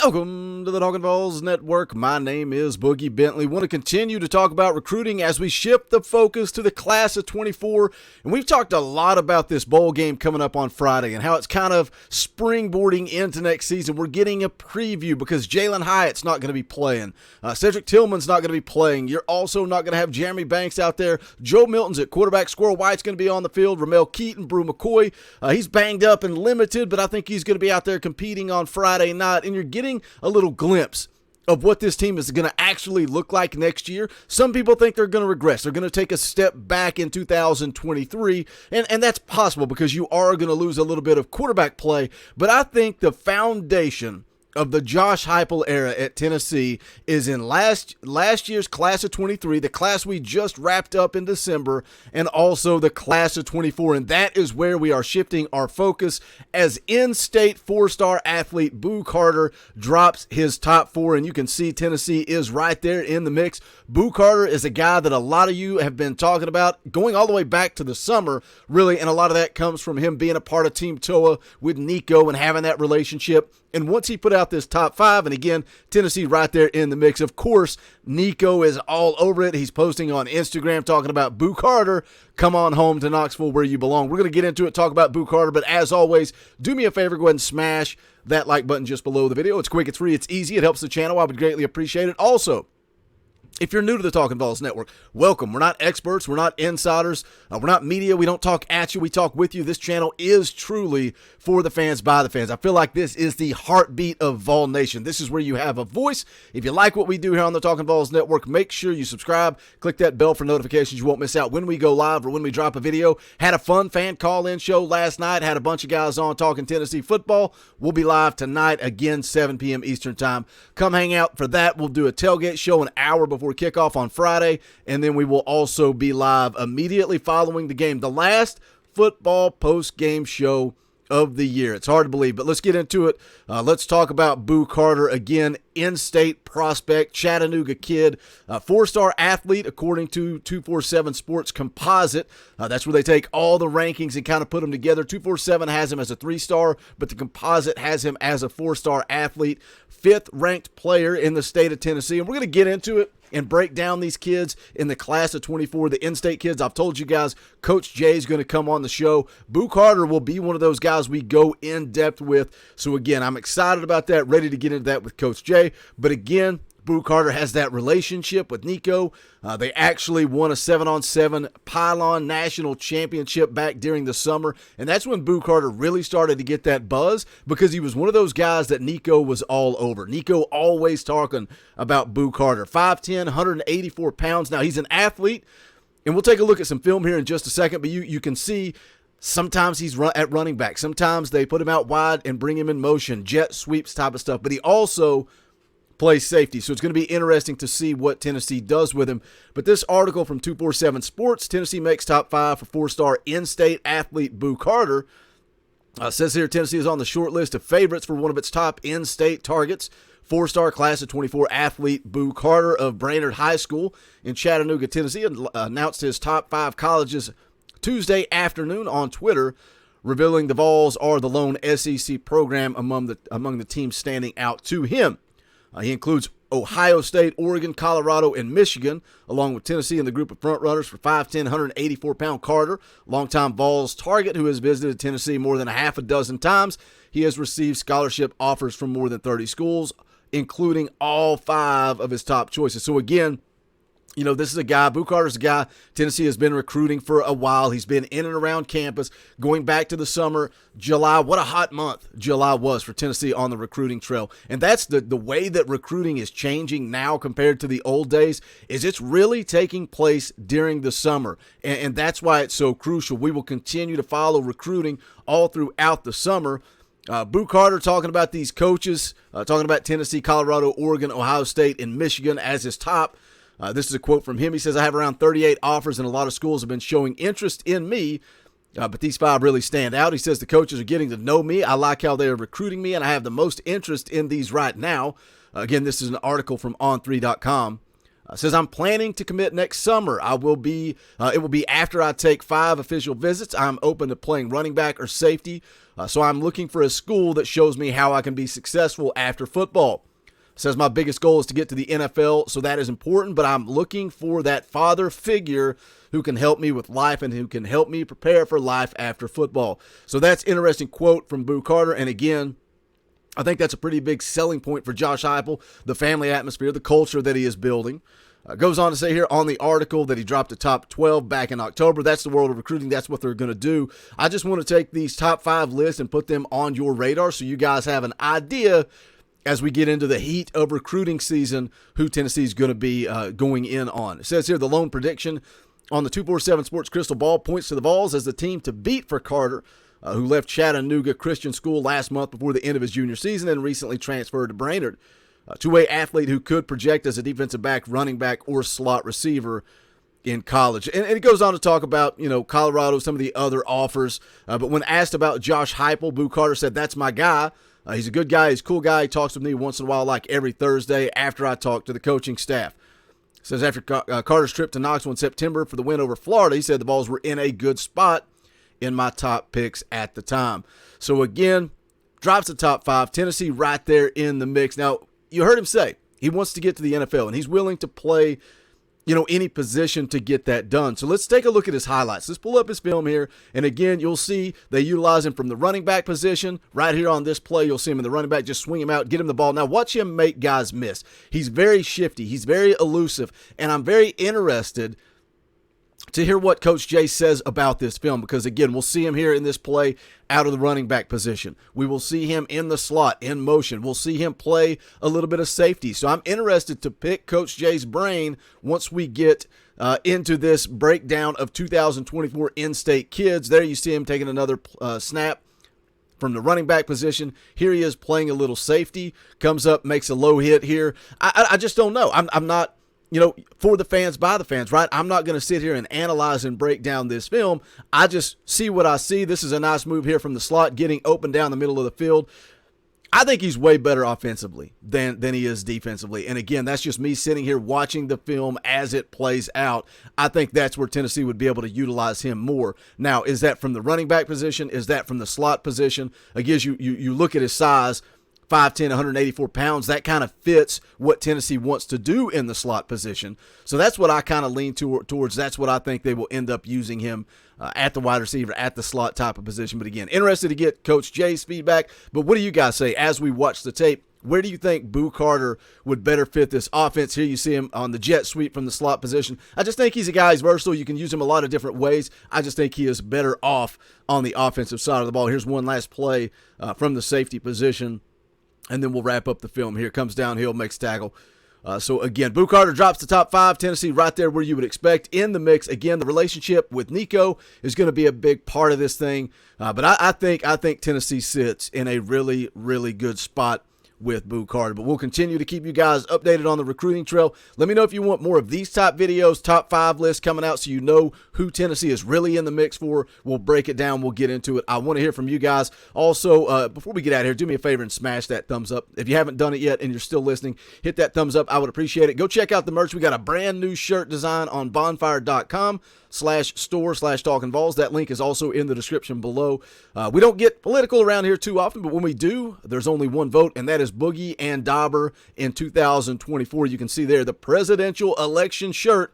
Welcome to the Talkin VAWLS Network. My name is Boogie Bentley. Want to continue to talk about recruiting as we shift the focus to the class of 24. And we've talked a lot about this bowl game coming up on Friday and how it's kind of springboarding into next season. We're getting a preview because Jalen Hyatt's not going to be playing. Cedric Tillman's not going to be playing. You're also not going to have Jeremy Banks out there. Joe Milton's at quarterback. Squirrel White's going to be on the field. Ramel Keaton, Brew McCoy. He's banged up and limited, but I think he's going to be out there competing on Friday night. And you're getting a little glimpse of what this team is going to actually look like next year. Some people think they're going to regress. They're going to take a step back in 2023, and that's possible because you are going to lose a little bit of quarterback play. But I think the foundation of the Josh Heupel era at Tennessee is in last year's class of 23, the class we just wrapped up in December, and also the class of 24. And that is where we are shifting our focus as in-state four-star athlete Boo Carter drops his top four. And you can see Tennessee is right there in the mix. Boo Carter is a guy that a lot of you have been talking about going all the way back to the summer, really. And a lot of that comes from him being a part of Team TOA with Nico and having that relationship. And once he put out this top five, and again, Tennessee right there in the mix. Of course, Nico is all over it. He's posting on Instagram talking about Boo Carter. Come on home to Knoxville where you belong. We're going to get into it, talk about Boo Carter. But as always, do me a favor, go ahead and smash that like button just below the video. It's quick, it's free, it's easy. It helps the channel. I would greatly appreciate it. Also, if you're new to the Talkin VAWLS Network, welcome. We're not experts. We're not insiders. We're not media. We don't talk at you. We talk with you. This channel is truly for the fans, by the fans. I feel like this is the heartbeat of Vol Nation. This is where you have a voice. If you like what we do here on the Talkin VAWLS Network, make sure you subscribe. Click that bell for notifications. You won't miss out when we go live or when we drop a video. Had a fun fan call-in show last night. Had a bunch of guys on talking Tennessee football. We'll be live tonight, again, 7 p.m. Eastern time. Come hang out for that. We'll do a tailgate show an hour before kickoff on Friday, and then we will also be live immediately following the game. The last football post-game show of the year. It's hard to believe, but let's get into it. Let's talk about Boo Carter again. In-state prospect, Chattanooga kid, four-star athlete according to 247 Sports Composite. That's where they take all the rankings and kind of put them together. 247 has him as a 3-star, but the composite has him as a 4-star athlete. 5th ranked player in the state of Tennessee, and we're going to get into it and break down these kids in the class of 24, the in-state kids. I've told you guys, Coach Jay is going to come on the show. Boo Carter will be one of those guys we go in-depth with. So again, I'm excited about that, ready to get into that with Coach Jay. But again, Boo Carter has that relationship with Nico. They actually won a 7-on-7 Pylon National Championship back during the summer, and that's when Boo Carter really started to get that buzz because he was one of those guys that Nico was all over. Nico always talking about Boo Carter. 5'10", 184 pounds. Now, he's an athlete, and we'll take a look at some film here in just a second, but you can see sometimes he's at running back. Sometimes they put him out wide and bring him in motion, jet sweeps type of stuff, but he also plays safety, so it's going to be interesting to see what Tennessee does with him. But this article from 247 Sports, Tennessee makes top 5 for 4-star in-state athlete Boo Carter. Says here Tennessee is on the short list of favorites for one of its top in-state targets. 4-star class of 24 athlete Boo Carter of Brainerd High School in Chattanooga, Tennessee, announced his top 5 colleges Tuesday afternoon on Twitter, revealing the Vols are the lone SEC program among the teams standing out to him. He includes Ohio State, Oregon, Colorado, and Michigan, along with Tennessee in the group of frontrunners for 5'10", 184-pound Carter, longtime Vols target who has visited Tennessee more than a half a dozen times. He has received scholarship offers from more than 30 schools, including all 5 of his top choices. So again, you know, this is a guy, Boo Carter's a guy Tennessee has been recruiting for a while. He's been in and around campus going back to the summer. July, what a hot month July was for Tennessee on the recruiting trail. And that's the way that recruiting is changing now compared to the old days, is it's really taking place during the summer. And that's why it's so crucial. We will continue to follow recruiting all throughout the summer. Boo Carter talking about these coaches, talking about Tennessee, Colorado, Oregon, Ohio State, and Michigan as his top. This is a quote from him. He says, I have around 38 offers, and a lot of schools have been showing interest in me, but these 5 really stand out. He says the coaches are getting to know me. I like how they are recruiting me, and I have the most interest in these right now. Again, this is an article from on3.com. Says, I'm planning to commit next summer. It will be after I take 5 official visits. I'm open to playing running back or safety. So I'm looking for a school that shows me how I can be successful after football. Says, my biggest goal is to get to the NFL, so that is important, but I'm looking for that father figure who can help me with life and who can help me prepare for life after football. So that's an interesting quote from Boo Carter. And again, I think that's a pretty big selling point for Josh Heupel, the family atmosphere, the culture that he is building. Goes on to say here on the article that he dropped a top 12 back in October. That's the world of recruiting. That's what they're going to do. I just want to take these top 5 lists and put them on your radar so you guys have an idea as we get into the heat of recruiting season who Tennessee is going to be going in on. It says here the lone prediction on the 247 Sports Crystal Ball points to the Vols as the team to beat for Carter, who left Chattanooga Christian School last month before the end of his junior season and recently transferred to Brainerd. A two-way athlete who could project as a defensive back, running back, or slot receiver in college. And it goes on to talk about, Colorado, some of the other offers. But when asked about Josh Heupel, Boo Carter said, that's my guy. He's a good guy. He's a cool guy. He talks with me once in a while, like every Thursday after I talk to the coaching staff. Says after Carter's trip to Knoxville in September for the win over Florida, he said the Vols were in a good spot in my top picks at the time. So again, drops the top 5. Tennessee right there in the mix. Now, you heard him say he wants to get to the NFL, and he's willing to play any position to get that done. So let's take a look at his highlights. Let's pull up his film here. And again, you'll see they utilize him from the running back position. Right here on this play, you'll see him in the running back. Just swing him out, get him the ball. Now watch him make guys miss. He's very shifty. He's very elusive. And I'm very interested to hear what Coach Jay says about this film, because again, we'll see him here in this play out of the running back position. We will see him in the slot, in motion. We'll see him play a little bit of safety. So I'm interested to pick Coach Jay's brain once we get into this breakdown of 2024 in-state kids. There you see him taking another snap from the running back position. Here he is playing a little safety, comes up, makes a low hit here. I just don't know. I'm not, for the fans, by the fans, right? I'm not going to sit here and analyze and break down this film. I just see what I see. This is a nice move here from the slot, getting open down the middle of the field. I think he's way better offensively than he is defensively. And again, that's just me sitting here watching the film as it plays out. I think that's where Tennessee would be able to utilize him more. Now, is that from the running back position? Is that from the slot position? Again, you look at his size, 5'10", 184 pounds, that kind of fits what Tennessee wants to do in the slot position. So that's what I kind of lean towards. That's what I think they will end up using him at the wide receiver, at the slot type of position. But again, interested to get Coach Jay's feedback. But what do you guys say as we watch the tape? Where do you think Boo Carter would better fit this offense? Here you see him on the jet sweep from the slot position. I just think he's a guy who's versatile. You can use him a lot of different ways. I just think he is better off on the offensive side of the ball. Here's one last play from the safety position. And then we'll wrap up the film here. Comes downhill, makes tackle. So again, Boo Carter drops the top 5. Tennessee right there where you would expect in the mix. Again, the relationship with Nico is going to be a big part of this thing. But I think Tennessee sits in a really, really good spot with Boo Carter. But we'll continue to keep you guys updated on the recruiting trail. Let me know if you want more of these type videos, top 5 lists coming out so you know who Tennessee is really in the mix for. We'll break it down. We'll get into it. I want to hear from you guys. Also, before we get out of here, do me a favor and smash that thumbs up. If you haven't done it yet and you're still listening, hit that thumbs up. I would appreciate it. Go check out the merch. We got a brand new shirt design on bonfire.com/store/TalkinVols. That link is also in the description below. We don't get political around here too often, but when we do, there's only one vote, and that is Boogie and Dauber in 2024. You can see there the presidential election shirt.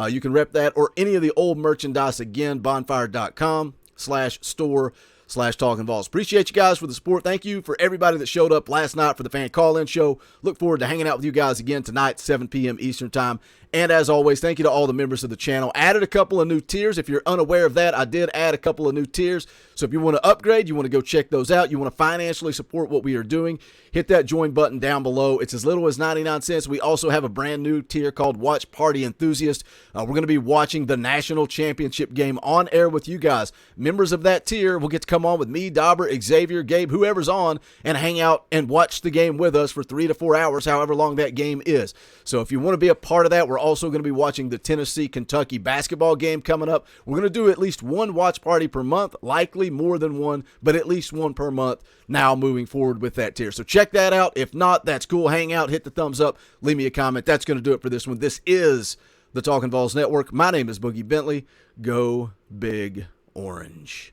You can rep that or any of the old merchandise. Again, bonfire.com/store/TalkinVols. Appreciate you guys for the support. Thank you for everybody that showed up last night for the fan call-in show. Look forward to hanging out with you guys again tonight, 7 p.m. Eastern time. And as always, thank you to all the members of the channel. Added a couple of new tiers. If you're unaware of that, I did add a couple of new tiers. So if you want to upgrade, you want to go check those out, you want to financially support what we are doing, hit that join button down below. It's as little as 99 cents. We also have a brand new tier called Watch Party Enthusiast. We're going to be watching the national championship game on air with you guys. Members of that tier will get to come come on with me, Dauber, Xavier, Gabe, whoever's on, and hang out and watch the game with us for 3 to 4 hours, however long that game is. So if you want to be a part of that, we're also going to be watching the Tennessee-Kentucky basketball game coming up. We're going to do at least one watch party per month, likely more than one, but at least one per month now moving forward with that tier. So check that out. If not, that's cool. Hang out, hit the thumbs up, leave me a comment. That's going to do it for this one. This is the Talkin' VAWLS Network. My name is Boogie Bentley. Go Big Orange.